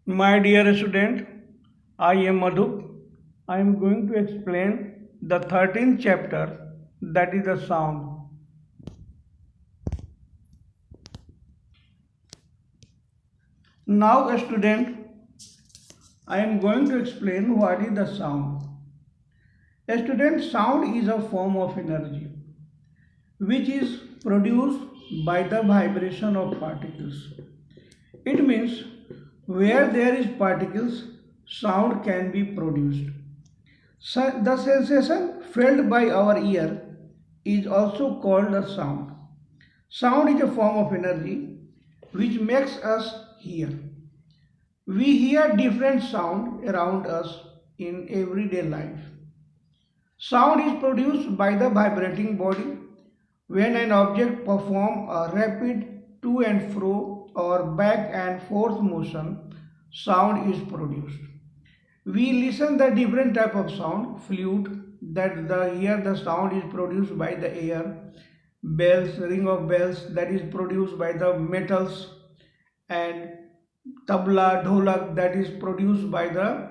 My dear student, I am Madhu. I am going to explain the 13th chapter, that is the sound. Now, student, I am going to explain what is the sound. Student, sound is a form of energy which is produced by the vibration of particles. It means where there is particles, sound can be produced. So the sensation felt by our ear is also called a sound. Sound is a form of energy which makes us hear. We hear different sound around us in everyday life. Sound is produced by the vibrating body when an object performs a rapid to and fro or back and forth motion. Sound is produced. We listen the different type of sound, flute, that here the sound is produced by the air, bells, ring of bells, that is produced by the metals, and tabla, dholak, that is produced by the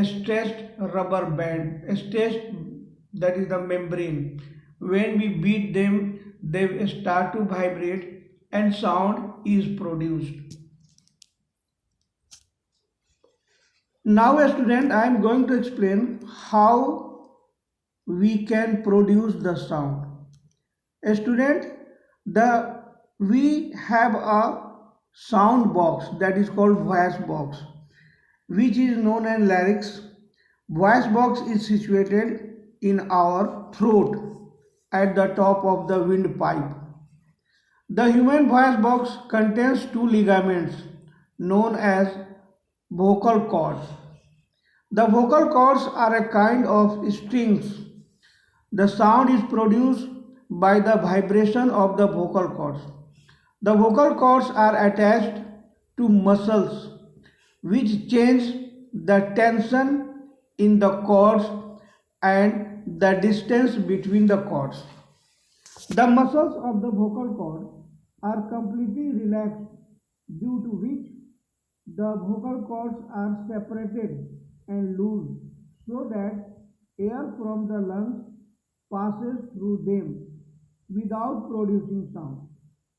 stretched rubber band, stretched, that is the membrane. When we beat them, they start to vibrate and sound is produced. Now, student, I am going to explain how we can produce the sound. Student, we have a sound box that is called voice box, which is known as larynx. Voice box is situated in our throat at the top of the windpipe. The human voice box contains two ligaments known as vocal cords. The vocal cords are a kind of strings. The sound is produced by the vibration of the vocal cords. The vocal cords are attached to muscles which change the tension in the cords and the distance between the cords. The muscles of the vocal cord are completely relaxed, due to which the vocal cords are separated and loose so that air from the lungs passes through them without producing sound.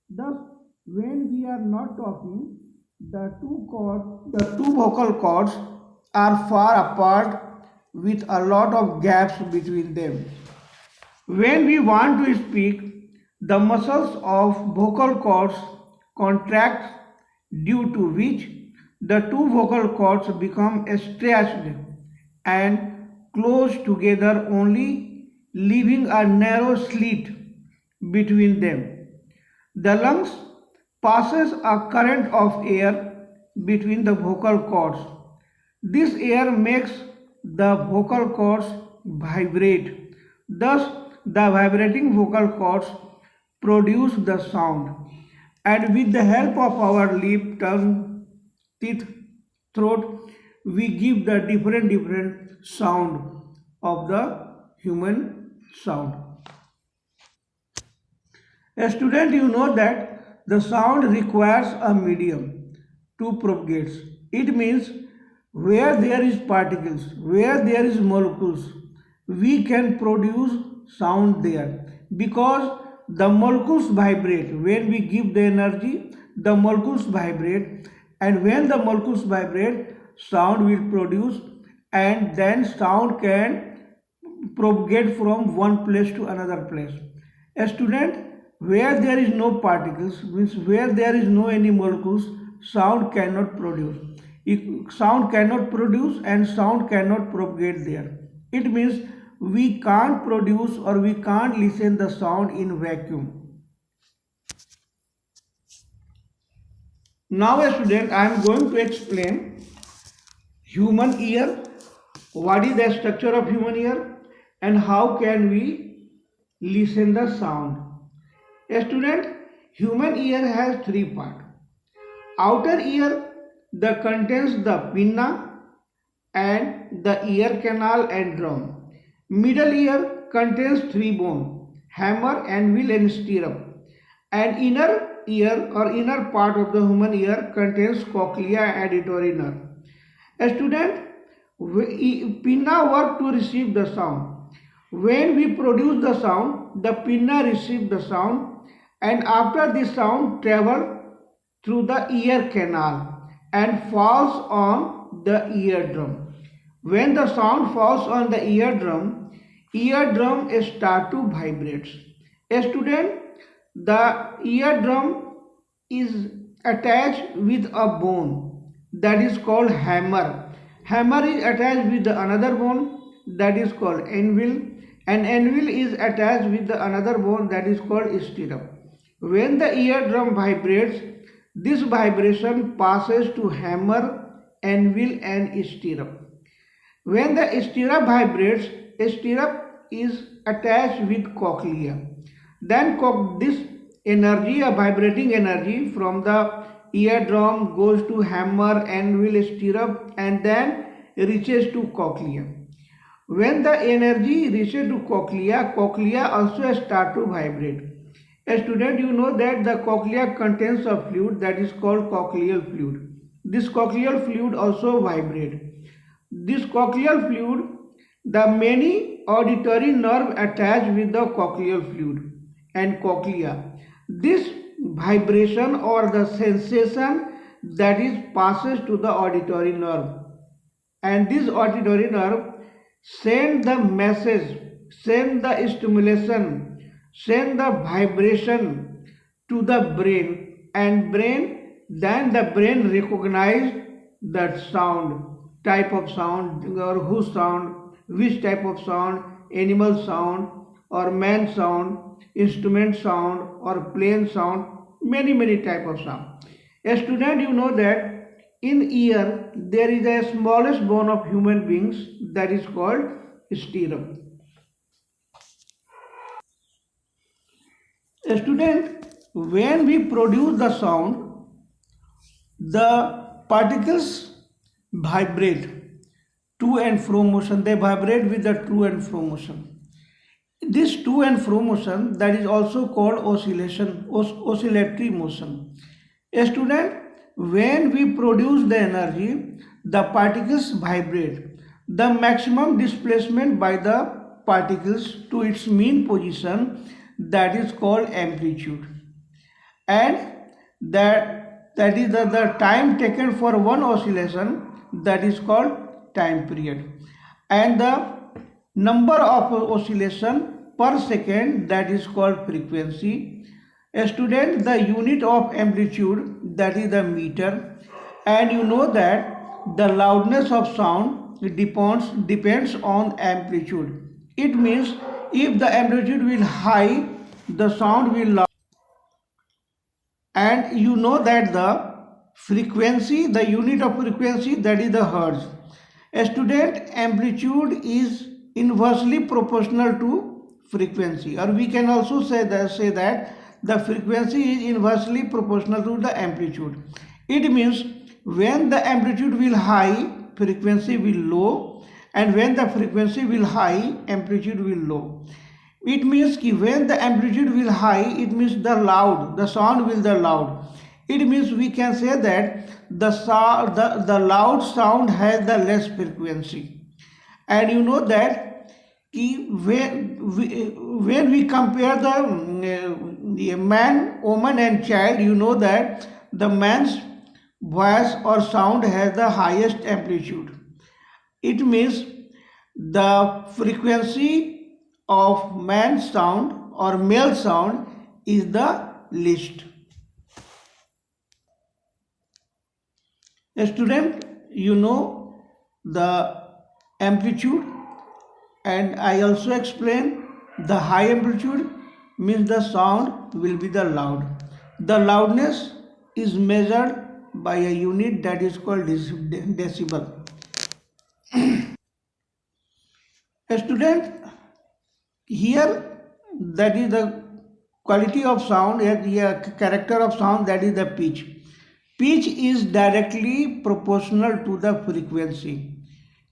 Thus, when we are not talking, the two vocal cords are far apart with a lot of gaps between them. When we want to speak, the muscles of vocal cords contract, due to which the two vocal cords become stretched and close together only, leaving a narrow slit between them. The lungs passes a current of air between the vocal cords. This air makes the vocal cords vibrate. Thus, the vibrating vocal cords produce the sound. And with the help of our lip, tongue, teeth, throat, we give the different sound of the human sound. A student, you know that the sound requires a medium to propagate. It means where there is particles, where there is molecules, we can produce sound there, because the molecules vibrate. When we give the energy, the molecules vibrate, and when the molecules vibrate, sound will produce, and then sound can propagate from one place to another place. A student, where there is no particles, means where there is no any molecules, sound cannot produce. If sound cannot produce and sound cannot propagate there, it means we can't produce or we can't listen the sound in vacuum. Now, a student, I am going to explain human ear, what is the structure of human ear, and how can we listen the sound. A student, human ear has three parts. Outer ear that contains the pinna and the ear canal and drum. Middle ear contains three bones, hammer, anvil and stirrup. And inner ear or inner part of the human ear contains cochlea and auditory nerve. A student, pinna work to receive the sound. When we produce the sound, the pinna receives the sound, and after the sound travel through the ear canal and falls on the eardrum. When the sound falls on the eardrum start to vibrate. A student, the eardrum is attached with a bone that is called hammer. Hammer is attached with another bone that is called anvil, and anvil is attached with another bone that is called stirrup. When the eardrum vibrates, this vibration passes to hammer, anvil and stirrup. When the stirrup vibrates, a stirrup is attached with cochlea. Then this energy, a vibrating energy from the eardrum goes to hammer, anvil, stirrup and then reaches to cochlea. When the energy reaches to cochlea, cochlea also start to vibrate. A student, you know that the cochlea contains a fluid that is called cochleal fluid. This cochleal fluid also vibrates. This cochleal fluid, the many auditory nerve attached with the cochleal fluid and cochlea. This vibration or the sensation that is passes to the auditory nerve, and this auditory nerve send the message, send the stimulation, send the vibration to the brain, and then the brain recognize that sound, type of sound or whose sound, which type of sound, animal sound or man sound, instrument sound or plane sound, many type of sound. A student, you know that in ear there is a smallest bone of human beings that is called stirrup. A student, when we produce the sound, the particles vibrate to and fro motion. They vibrate with the to and fro motion. This to and fro motion, that is also called oscillation, oscillatory motion. A student, when we produce the energy, the particles vibrate. The maximum displacement by the particles to its mean position, that is called amplitude, and that is the time taken for one oscillation, that is called time period, and the number of oscillation per second, that is called frequency. A student, the unit of amplitude, that is the meter, and you know that the loudness of sound depends on amplitude. It means if the amplitude will high, the sound will loud, and you know that the frequency, the unit of frequency, that is the hertz. A student, amplitude is inversely proportional to frequency, or we can also say that the frequency is inversely proportional to the amplitude. It means when the amplitude will high, frequency will low, and when the frequency will high, amplitude will low. It means that when the amplitude will high, it means the sound will the loud. It means we can say that the loud sound has the less frequency. And you know that when we compare the man, woman and child, you know that the man's voice or sound has the highest amplitude. It means the frequency of man's sound or male sound is the least. A student, you know the amplitude, and I also explain the high amplitude means the sound will be the loud. The loudness is measured by a unit that is called decibel. A student, here that is the quality of sound, the character of sound, that is the pitch. Pitch is directly proportional to the frequency.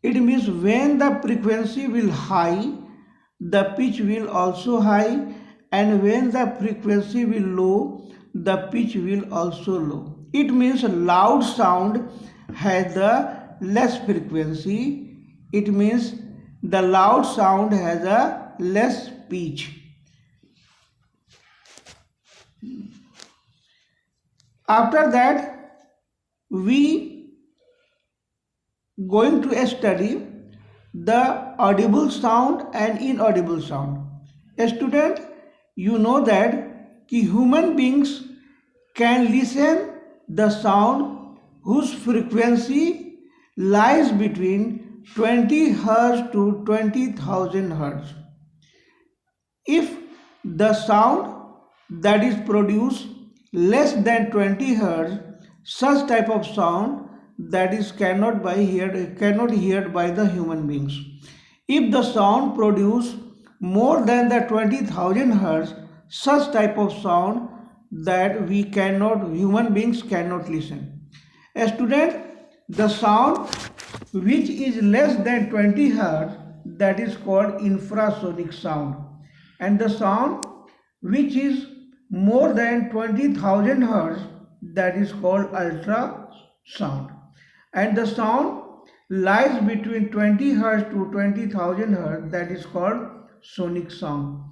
It means when the frequency will high, the pitch will also high, and when the frequency will low, the pitch will also low. It means loud sound has the less frequency. It means the loud sound has a less pitch. After that, we going to study the audible sound and inaudible sound. A student, you know that human beings can listen the sound whose frequency lies between 20 Hz to 20,000 Hz. If the sound that is produced less than 20 Hz, such type of sound that is cannot heard by the human beings. If the sound produced more than the 20,000 Hz, such type of sound that human beings cannot listen. A student, the sound which is less than 20 Hz, that is called infrasonic sound, and the sound which is more than 20,000 Hz, that is called ultrasound, and the sound lies between 20 Hz to 20,000 Hz, that is called sonic sound.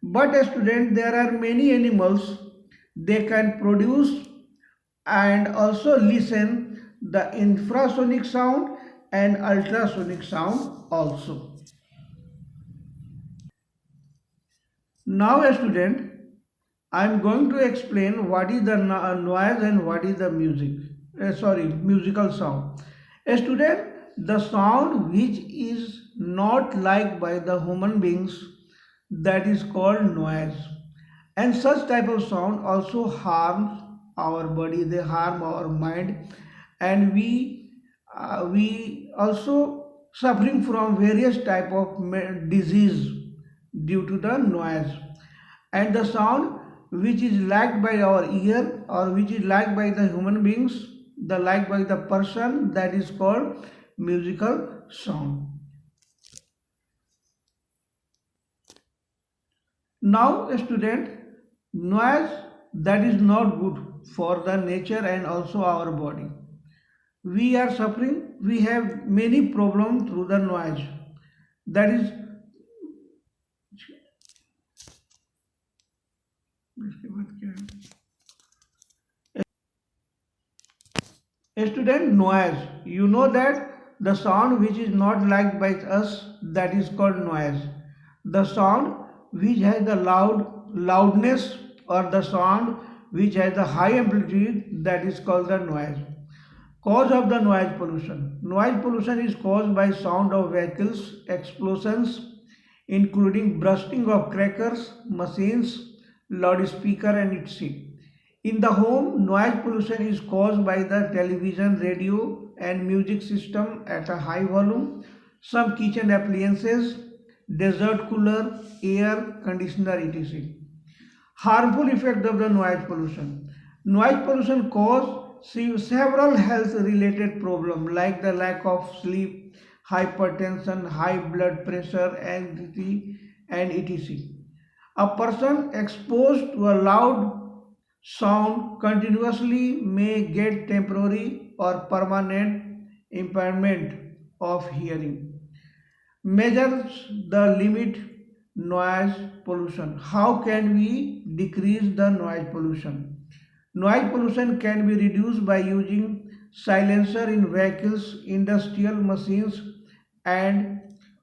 But a student, there are many animals, they can produce and also listen the infrasonic sound and ultrasonic sound also. Now a student, I am going to explain what is the noise and what is the musical sound. A student, the sound which is not liked by the human beings, that is called noise, and such type of sound also harms our body, they harm our mind, and we also suffering from various type of disease due to the noise. And the sound which is liked by our ear or which is liked by the human beings, the liked by the person, that is called musical sound. Now a student, noise that is not good for the nature and also our body. We are suffering, we have many problems through the noise. That is a student, noise, you know that the sound which is not liked by us, that is called noise. The sound which has the loudness or the sound which has the high amplitude, that is called the noise. Cause of the noise pollution. Noise pollution is caused by sound of vehicles, explosions, including bursting of crackers, machines, loudspeaker and etc. In the home, noise pollution is caused by the television, radio and music system at a high volume, some kitchen appliances, dessert cooler, air conditioner etc. Harmful effect of the noise pollution. Noise pollution causes several health related problems like the lack of sleep, hypertension, high blood pressure, anxiety and etc. A person exposed to a loud sound continuously may get temporary or permanent impairment of hearing. Measures the limit noise pollution. How can we decrease the noise pollution? Noise pollution can be reduced by using silencer in vehicles, industrial machines and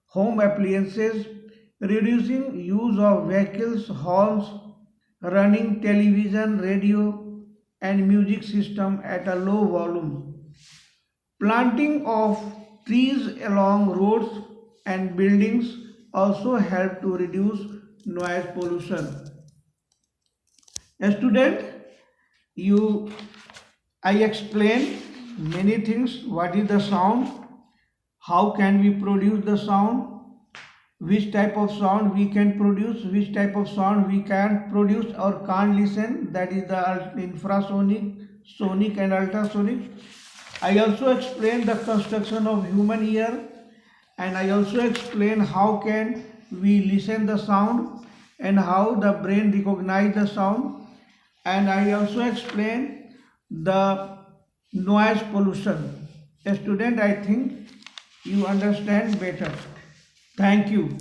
home appliances, reducing use of vehicles, horns, running television, radio and music system at a low volume. Planting of trees along roads and buildings also help to reduce noise pollution. A student, I explained many things. What is the sound? How can we produce the sound? Which type of sound we can produce? Which type of sound we can produce or can't listen? That is the infrasonic, sonic and ultrasonic. I also explained the construction of human ear, and I also explained how can we listen the sound and how the brain recognize the sound, and I also explained the noise pollution. A student, I think you understand better. Thank you.